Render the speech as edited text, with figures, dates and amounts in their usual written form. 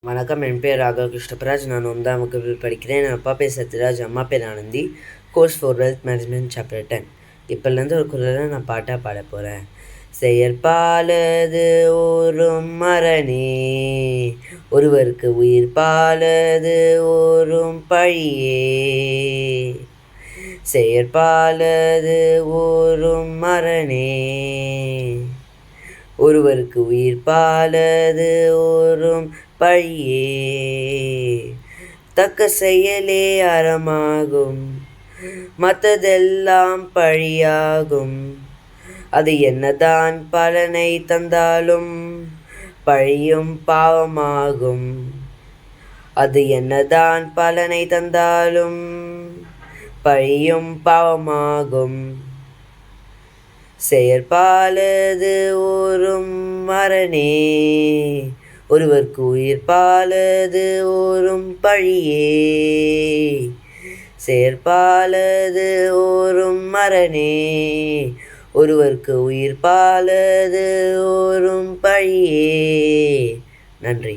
வணக்கம், என் பேர் ராகவ் கிருஷ்ணராஜ். நான் 9ஆம் வகுப்பில் படிக்கிறேன். என் அப்பா பேர் சத்யராஜ், அம்மா பேர் Anandhi. Course for wealth management chapter 10. இப்போலேருந்து ஒரு குரலை நான் பாட்டாக பாட போகிறேன். செயற்பாலது ஓரும் மரணே, ஒருவருக்கு உயிர் பாலது ஓரும் பழியே. செயற்பாலது ஓரும் மரணே, ஒருவருக்கு உயிர் பாலது ஓரும் பழியே. தக்க செயலே அறமாகும், மற்றதெல்லாம் பழியாகும். அது என்னதான் பலனை தந்தாலும் பழியும் பாவமாகும். அது என்னதான் பலனை தந்தாலும் பழியும் பாவமாகும். செயற்பாலது ஓரும் மரணே, ஒருவருக்கு உயிர் பாலது ஓரும் பழியே. செயற்பாலது ஓரும் மரணே, ஒருவருக்கு உயிர் பாலது ஓரும் பழியே. நன்றி.